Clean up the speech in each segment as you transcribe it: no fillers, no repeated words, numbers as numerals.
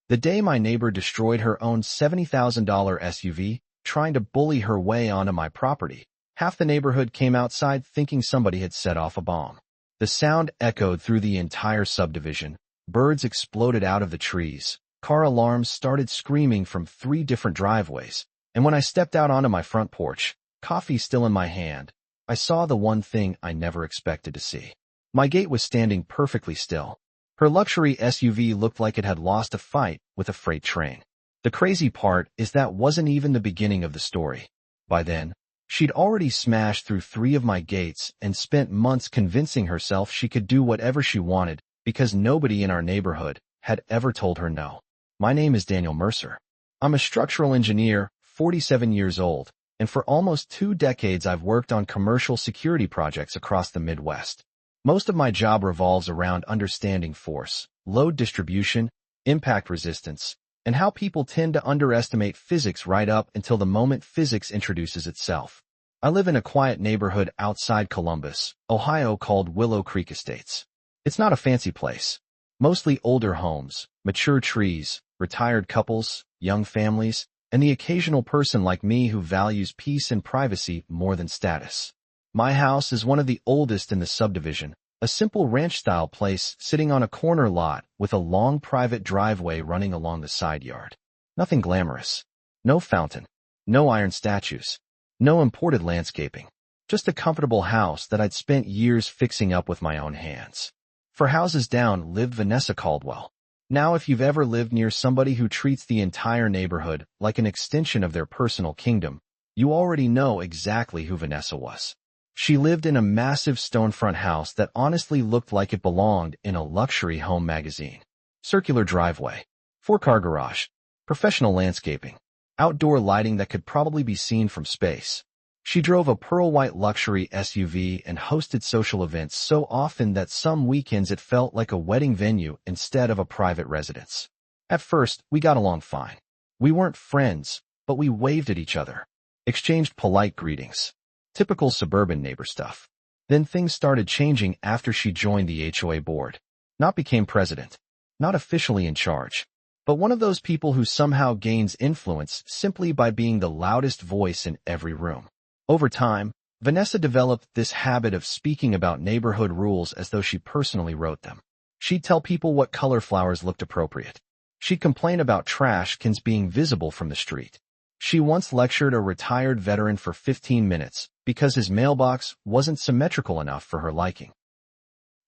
The day my neighbor destroyed her own $70,000 SUV, trying to bully her way onto my property, half the neighborhood came outside thinking somebody had set off a bomb. The sound echoed through the entire subdivision. Birds exploded out of the trees. Car alarms started screaming from 3 different driveways. And when I stepped out onto my front porch, coffee still in my hand, I saw the one thing I never expected to see. My gate was standing perfectly still. Her luxury SUV looked like it had lost a fight with a freight train. The crazy part is that wasn't even the beginning of the story. By then, she'd already smashed through 3 of my gates and spent months convincing herself she could do whatever she wanted because nobody in our neighborhood had ever told her no. My name is Daniel Mercer. I'm a structural engineer, 47 years old, and for almost 2 decades I've worked on commercial security projects across the Midwest. Most of my job revolves around understanding force, load distribution, impact resistance, and how people tend to underestimate physics right up until the moment physics introduces itself. I live in a quiet neighborhood outside Columbus, Ohio called Willow Creek Estates. It's not a fancy place. Mostly older homes, mature trees, retired couples, young families, and the occasional person like me who values peace and privacy more than status. My house is one of the oldest in the subdivision, a simple ranch-style place sitting on a corner lot with a long private driveway running along the side yard. Nothing glamorous. No fountain. No iron statues. No imported landscaping. Just a comfortable house that I'd spent years fixing up with my own hands. 4 houses down lived Vanessa Caldwell. Now if you've ever lived near somebody who treats the entire neighborhood like an extension of their personal kingdom, you already know exactly who Vanessa was. She lived in a massive stone-front house that honestly looked like it belonged in a luxury home magazine. Circular driveway, 4-car garage, professional landscaping, outdoor lighting that could probably be seen from space. She drove a pearl-white luxury SUV and hosted social events so often that some weekends it felt like a wedding venue instead of a private residence. At first, we got along fine. We weren't friends, but we waved at each other, exchanged polite greetings. Typical suburban neighbor stuff. Then things started changing after she joined the HOA board. Not became president. Not officially in charge. But one of those people who somehow gains influence simply by being the loudest voice in every room. Over time, Vanessa developed this habit of speaking about neighborhood rules as though she personally wrote them. She'd tell people what color flowers looked appropriate. She'd complain about trash cans being visible from the street. She once lectured a retired veteran for 15 minutes because his mailbox wasn't symmetrical enough for her liking.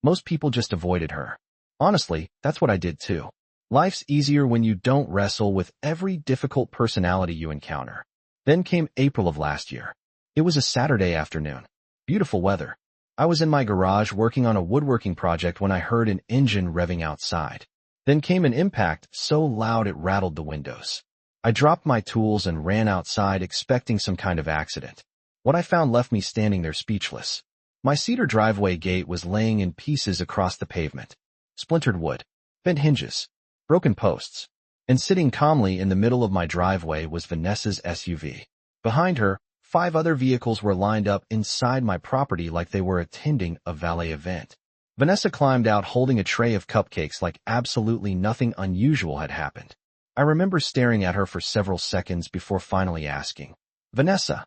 Most people just avoided her. Honestly, that's what I did too. Life's easier when you don't wrestle with every difficult personality you encounter. Then came April of last year. It was a Saturday afternoon. Beautiful weather. I was in my garage working on a woodworking project when I heard an engine revving outside. Then came an impact so loud it rattled the windows. I dropped my tools and ran outside expecting some kind of accident. What I found left me standing there speechless. My cedar driveway gate was laying in pieces across the pavement. Splintered wood, bent hinges, broken posts. And sitting calmly in the middle of my driveway was Vanessa's SUV. Behind her, 5 other vehicles were lined up inside my property like they were attending a valet event. Vanessa climbed out holding a tray of cupcakes like absolutely nothing unusual had happened. I remember staring at her for several seconds before finally asking, "Vanessa,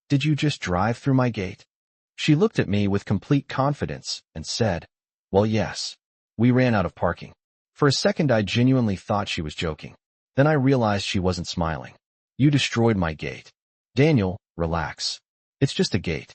did you just drive through my gate?" She looked at me with complete confidence and said, "Well, yes. We ran out of parking." For a second I genuinely thought she was joking. Then I realized she wasn't smiling. "You destroyed my gate." "Daniel, relax. It's just a gate.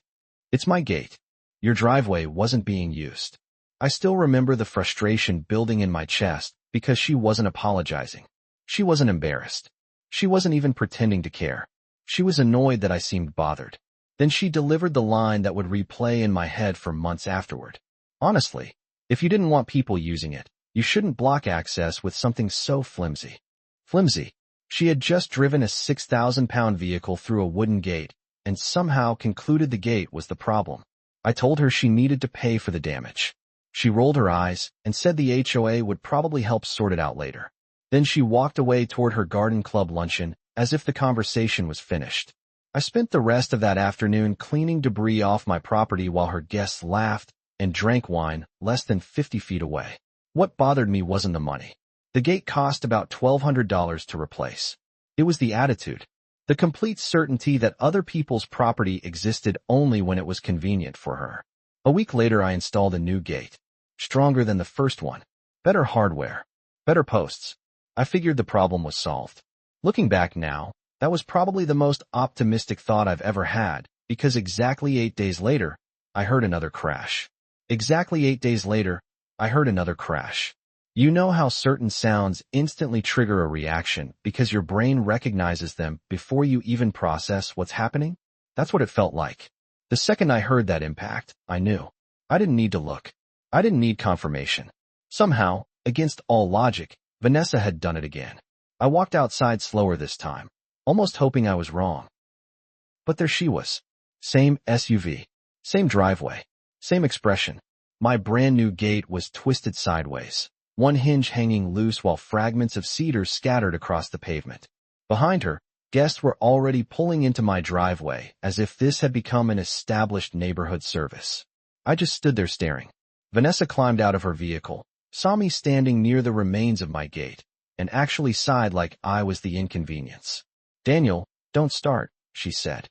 It's my gate. Your driveway wasn't being used." I still remember the frustration building in my chest because she wasn't apologizing. She wasn't embarrassed. She wasn't even pretending to care. She was annoyed that I seemed bothered. Then she delivered the line that would replay in my head for months afterward. "Honestly, if you didn't want people using it, you shouldn't block access with something so flimsy." Flimsy. She had just driven a 6,000-pound vehicle through a wooden gate and somehow concluded the gate was the problem. I told her she needed to pay for the damage. She rolled her eyes and said the HOA would probably help sort it out later. Then she walked away toward her garden club luncheon as if the conversation was finished. I spent the rest of that afternoon cleaning debris off my property while her guests laughed and drank wine less than 50 feet away. What bothered me wasn't the money. The gate cost about $1,200 to replace. It was the attitude. The complete certainty that other people's property existed only when it was convenient for her. A week later, I installed a new gate. Stronger than the first one. Better hardware. Better posts. I figured the problem was solved. Looking back now, that was probably the most optimistic thought I've ever had, because exactly 8 days later, I heard another crash. Exactly 8 days later, I heard another crash. You know how certain sounds instantly trigger a reaction because your brain recognizes them before you even process what's happening? That's what it felt like. The second I heard that impact, I knew. I didn't need to look. I didn't need confirmation. Somehow, against all logic, Vanessa had done it again. I walked outside slower this time, almost hoping I was wrong. But there she was. Same SUV. Same driveway. Same expression. My brand new gate was twisted sideways, one hinge hanging loose while fragments of cedar scattered across the pavement. Behind her, guests were already pulling into my driveway as if this had become an established neighborhood service. I just stood there staring. Vanessa climbed out of her vehicle, saw me standing near the remains of my gate, and actually sighed like I was the inconvenience. "Daniel, don't start," she said.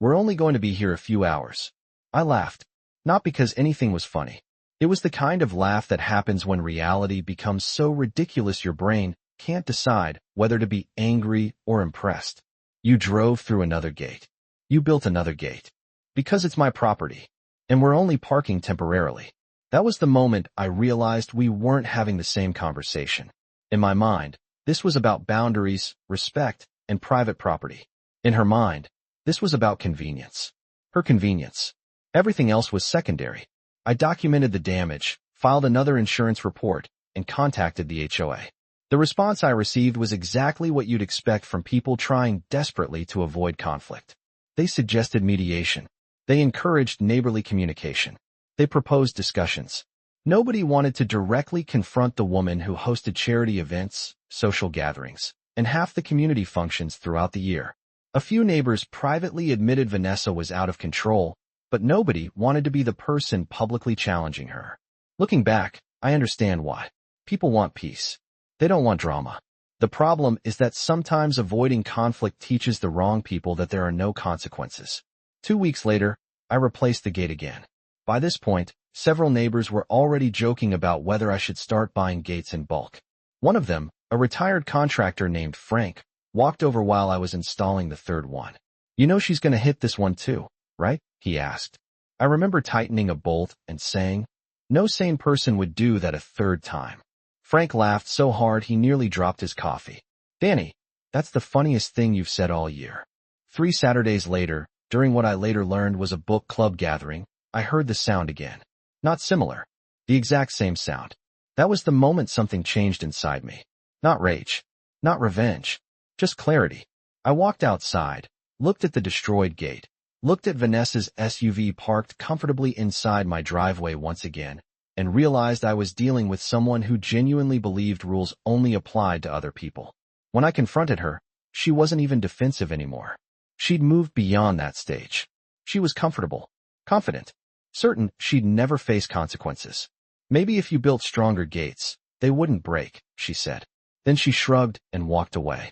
"We're only going to be here a few hours." I laughed, not because anything was funny. It was the kind of laugh that happens when reality becomes so ridiculous your brain can't decide whether to be angry or impressed. You drove through another gate. You built another gate. Because it's my property. And we're only parking temporarily. That was the moment I realized we weren't having the same conversation. In my mind, this was about boundaries, respect, and private property. In her mind, this was about convenience. Her convenience. Everything else was secondary. I documented the damage, filed another insurance report, and contacted the HOA. The response I received was exactly what you'd expect from people trying desperately to avoid conflict. They suggested mediation. They encouraged neighborly communication. They proposed discussions. Nobody wanted to directly confront the woman who hosted charity events, social gatherings, and half the community functions throughout the year. A few neighbors privately admitted Vanessa was out of control, but nobody wanted to be the person publicly challenging her. Looking back, I understand why. People want peace. They don't want drama. The problem is that sometimes avoiding conflict teaches the wrong people that there are no consequences. 2 weeks later, I replaced the gate again. By this point, several neighbors were already joking about whether I should start buying gates in bulk. One of them, a retired contractor named Frank, walked over while I was installing the third one. "You know she's going to hit this one too, right?" he asked. I remember tightening a bolt and saying, "No sane person would do that a third time." Frank laughed so hard he nearly dropped his coffee. "Danny, that's the funniest thing you've said all year." 3 Saturdays later, during what I later learned was a book club gathering, I heard the sound again. Not similar. The exact same sound. That was the moment something changed inside me. Not rage. Not revenge. Just clarity. I walked outside, looked at the destroyed gate, looked at Vanessa's SUV parked comfortably inside my driveway once again, and realized I was dealing with someone who genuinely believed rules only applied to other people. When I confronted her, she wasn't even defensive anymore. She'd moved beyond that stage. She was comfortable, confident, certain she'd never face consequences. "Maybe if you built stronger gates, they wouldn't break," she said. Then she shrugged and walked away.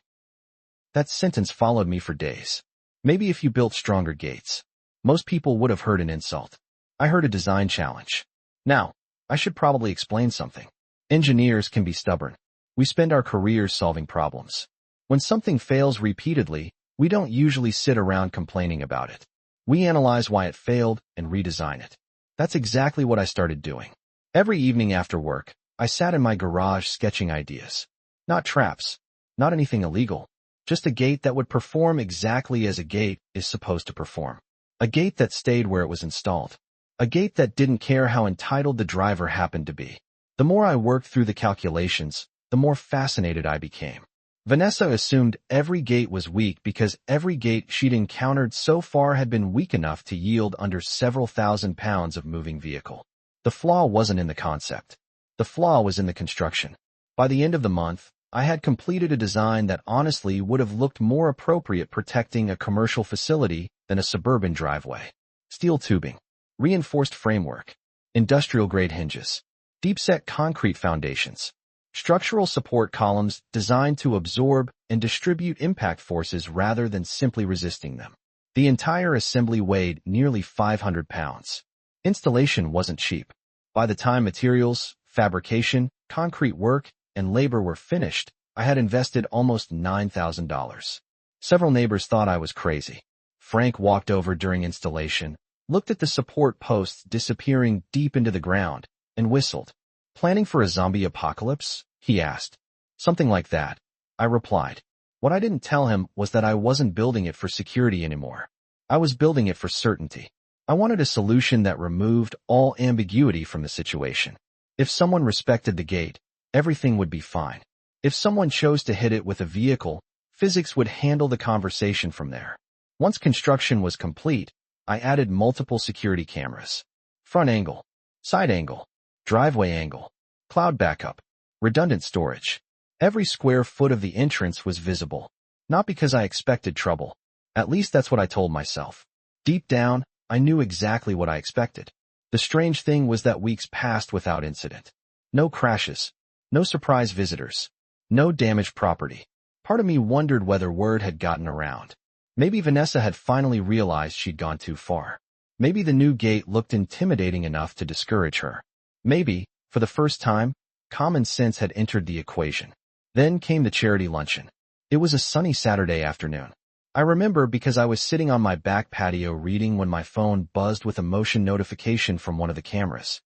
That sentence followed me for days. Maybe if you built stronger gates. Most people would have heard an insult. I heard a design challenge. Now, I should probably explain something. Engineers can be stubborn. We spend our careers solving problems. When something fails repeatedly, we don't usually sit around complaining about it. We analyze why it failed and redesign it. That's exactly what I started doing. Every evening after work, I sat in my garage sketching ideas. Not traps. Not anything illegal. Just a gate that would perform exactly as a gate is supposed to perform. A gate that stayed where it was installed. A gate that didn't care how entitled the driver happened to be. The more I worked through the calculations, the more fascinated I became. Vanessa assumed every gate was weak because every gate she'd encountered so far had been weak enough to yield under several thousand pounds of moving vehicle. The flaw wasn't in the concept. The flaw was in the construction. By the end of the month, I had completed a design that honestly would have looked more appropriate protecting a commercial facility than a suburban driveway. Steel tubing, reinforced framework, industrial-grade hinges, deep-set concrete foundations, Structural support columns designed to absorb and distribute impact forces rather than simply resisting them. The entire assembly weighed nearly 500 pounds. Installation wasn't cheap. By the time materials, fabrication, concrete work, and labor were finished, I had invested almost $9,000. Several neighbors thought I was crazy. Frank walked over during installation, looked at the support posts disappearing deep into the ground, and whistled. "Planning for a zombie apocalypse?" he asked. "Something like that," I replied. What I didn't tell him was that I wasn't building it for security anymore. I was building it for certainty. I wanted a solution that removed all ambiguity from the situation. If someone respected the gate, everything would be fine. If someone chose to hit it with a vehicle, physics would handle the conversation from there. Once construction was complete, I added multiple security cameras. Front angle, side angle, driveway angle, cloud backup, redundant storage. Every square foot of the entrance was visible. Not because I expected trouble. At least that's what I told myself. Deep down, I knew exactly what I expected. The strange thing was that weeks passed without incident. No crashes. No surprise visitors. No damaged property. Part of me wondered whether word had gotten around. Maybe Vanessa had finally realized she'd gone too far. Maybe the new gate looked intimidating enough to discourage her. Maybe, for the first time, common sense had entered the equation. Then came the charity luncheon. It was a sunny Saturday afternoon. I remember because I was sitting on my back patio reading when my phone buzzed with a motion notification from one of the cameras.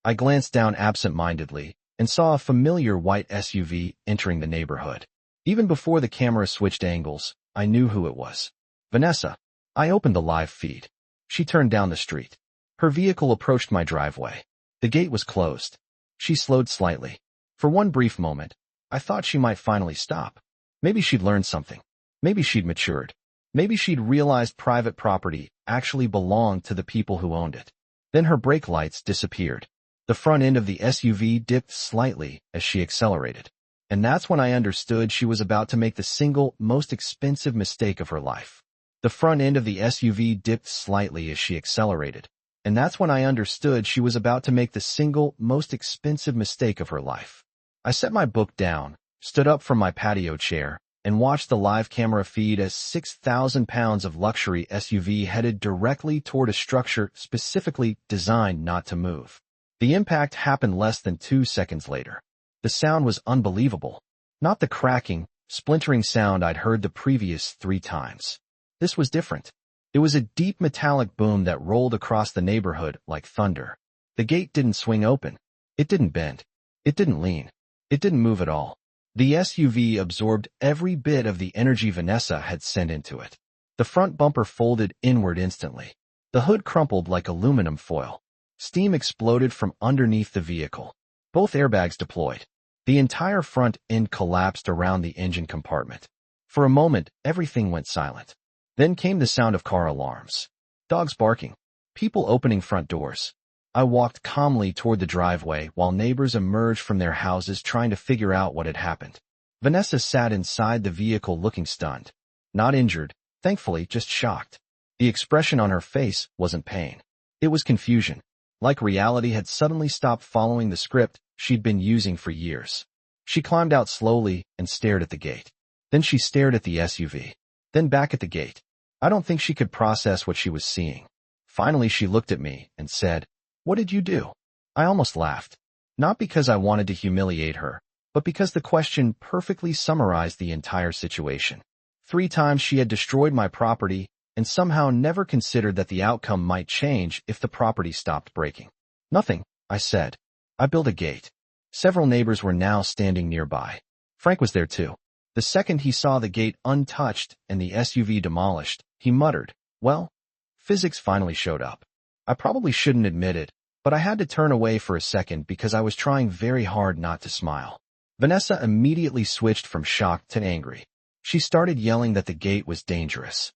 I glanced down absent-mindedly and saw a familiar white SUV entering the neighborhood. Even before the camera switched angles, I knew who it was. Vanessa. I opened the live feed. She turned down the street. Her vehicle approached my driveway. The gate was closed. She slowed slightly. For one brief moment, I thought she might finally stop. Maybe she'd learned something. Maybe she'd matured. Maybe she'd realized private property actually belonged to the people who owned it. Then her brake lights disappeared. The front end of the SUV dipped slightly as she accelerated. And that's when I understood she was about to make the single most expensive mistake of her life. The front end of the SUV dipped slightly as she accelerated. And that's when I understood she was about to make the single most expensive mistake of her life. I set my book down, stood up from my patio chair, and watched the live camera feed as 6,000 pounds of luxury SUV headed directly toward a structure specifically designed not to move. The impact happened less than 2 seconds later. The sound was unbelievable. Not the cracking, splintering sound I'd heard the previous 3 times. This was different. It was a deep metallic boom that rolled across the neighborhood like thunder. The gate didn't swing open. It didn't bend. It didn't lean. It didn't move at all. The SUV absorbed every bit of the energy Vanessa had sent into it. The front bumper folded inward instantly. The hood crumpled like aluminum foil. Steam exploded from underneath the vehicle. Both airbags deployed. The entire front end collapsed around the engine compartment. For a moment, everything went silent. Then came the sound of car alarms. Dogs barking. People opening front doors. I walked calmly toward the driveway while neighbors emerged from their houses trying to figure out what had happened. Vanessa sat inside the vehicle looking stunned. Not injured, thankfully, just shocked. The expression on her face wasn't pain. It was confusion. Like reality had suddenly stopped following the script she'd been using for years. She climbed out slowly and stared at the gate. Then she stared at the SUV. Then back at the gate. I don't think she could process what she was seeing. Finally, she looked at me and said, "What did you do?" I almost laughed. Not because I wanted to humiliate her, but because the question perfectly summarized the entire situation. 3 times she had destroyed my property and somehow never considered that the outcome might change if the property stopped breaking. "Nothing," I said. "I built a gate." Several neighbors were now standing nearby. Frank was there too. The second he saw the gate untouched and the SUV demolished, he muttered, "Well, physics finally showed up." I probably shouldn't admit it, but I had to turn away for a second because I was trying very hard not to smile. Vanessa immediately switched from shocked to angry. She started yelling that the gate was dangerous.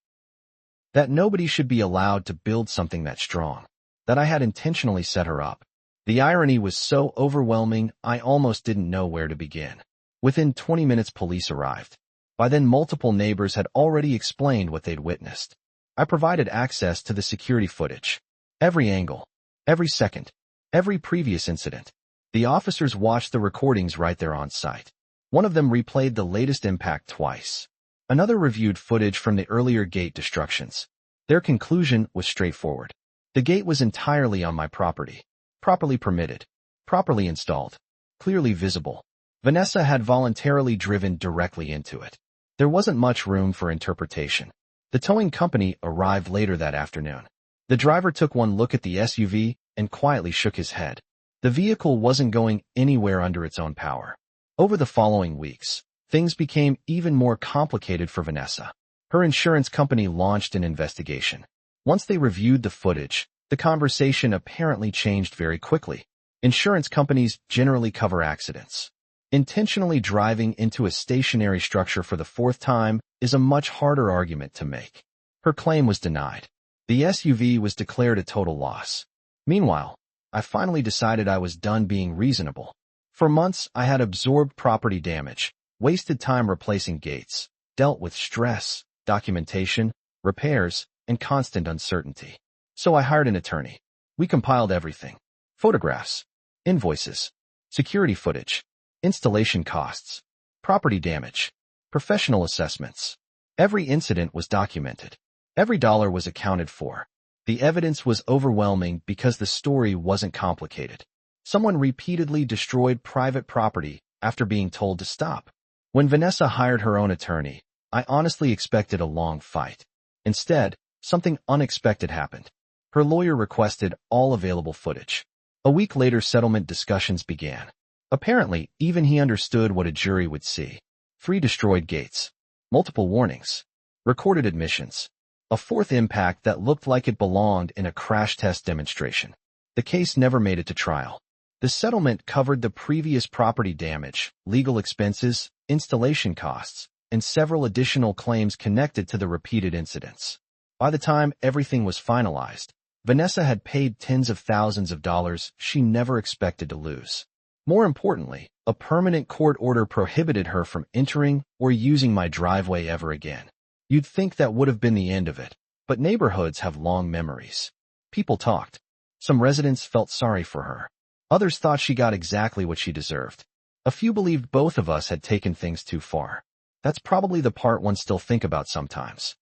That nobody should be allowed to build something that strong. That I had intentionally set her up. The irony was so overwhelming, I almost didn't know where to begin. Within 20 minutes, police arrived. By then, multiple neighbors had already explained what they'd witnessed. I provided access to the security footage. Every angle, every second, every previous incident. The officers watched the recordings right there on site. One of them replayed the latest impact twice. Another reviewed footage from the earlier gate destructions. Their conclusion was straightforward. The gate was entirely on my property. Properly permitted. Properly installed. Clearly visible. Vanessa had voluntarily driven directly into it. There wasn't much room for interpretation. The towing company arrived later that afternoon. The driver took one look at the SUV and quietly shook his head. The vehicle wasn't going anywhere under its own power. Over the following weeks, things became even more complicated for Vanessa. Her insurance company launched an investigation. Once they reviewed the footage, the conversation apparently changed very quickly. Insurance companies generally cover accidents. Intentionally driving into a stationary structure for the fourth time is a much harder argument to make. Her claim was denied. The SUV was declared a total loss. Meanwhile, I finally decided I was done being reasonable. For months, I had absorbed property damage, wasted time replacing gates, dealt with stress, documentation, repairs, and constant uncertainty. So I hired an attorney. We compiled everything. Photographs, invoices, security footage, installation costs, property damage, professional assessments. Every incident was documented. Every dollar was accounted for. The evidence was overwhelming because the story wasn't complicated. Someone repeatedly destroyed private property after being told to stop. When Vanessa hired her own attorney, I honestly expected a long fight. Instead, something unexpected happened. Her lawyer requested all available footage. A week later, settlement discussions began. Apparently, even he understood what a jury would see. 3 destroyed gates, multiple warnings, recorded admissions, a fourth impact that looked like it belonged in a crash test demonstration. The case never made it to trial. The settlement covered the previous property damage, legal expenses, installation costs, and several additional claims connected to the repeated incidents. By the time everything was finalized, Vanessa had paid tens of thousands of dollars she never expected to lose. More importantly, a permanent court order prohibited her from entering or using my driveway ever again. You'd think that would have been the end of it, but neighborhoods have long memories. People talked. Some residents felt sorry for her. Others thought she got exactly what she deserved. A few believed both of us had taken things too far. That's probably the part one still think about sometimes.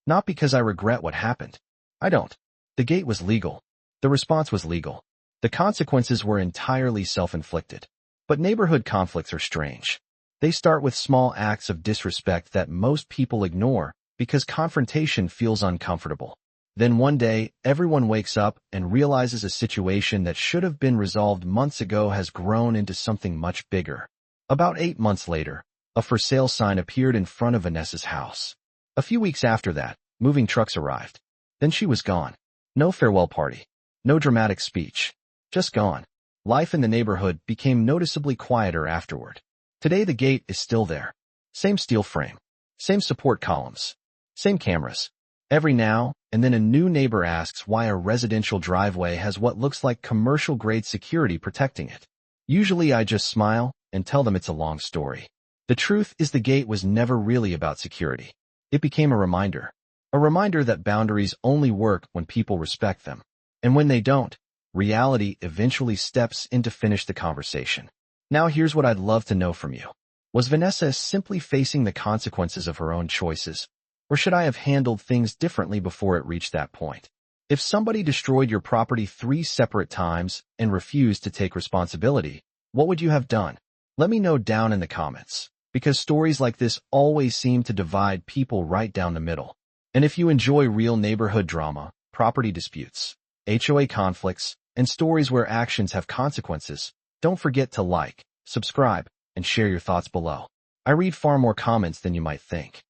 Not because I regret what happened. I don't. The gate was legal. The response was legal. The consequences were entirely self-inflicted. But neighborhood conflicts are strange. They start with small acts of disrespect that most people ignore because confrontation feels uncomfortable. Then one day, everyone wakes up and realizes a situation that should have been resolved months ago has grown into something much bigger. About 8 months later, a for sale sign appeared in front of Vanessa's house. A few weeks after that, moving trucks arrived. Then she was gone. No farewell party. No dramatic speech. Just gone. Life in the neighborhood became noticeably quieter afterward. Today the gate is still there. Same steel frame. Same support columns. Same cameras. Every now and then a new neighbor asks why a residential driveway has what looks like commercial-grade security protecting it. Usually I just smile and tell them it's a long story. The truth is the gate was never really about security. It became a reminder. A reminder that boundaries only work when people respect them. And when they don't, reality eventually steps in to finish the conversation. Now here's what I'd love to know from you. Was Vanessa simply facing the consequences of her own choices? Or should I have handled things differently before it reached that point? If somebody destroyed your property 3 separate times and refused to take responsibility, what would you have done? Let me know down in the comments, because stories like this always seem to divide people right down the middle. And if you enjoy real neighborhood drama, property disputes, HOA conflicts, and stories where actions have consequences, don't forget to like, subscribe, and share your thoughts below. I read far more comments than you might think.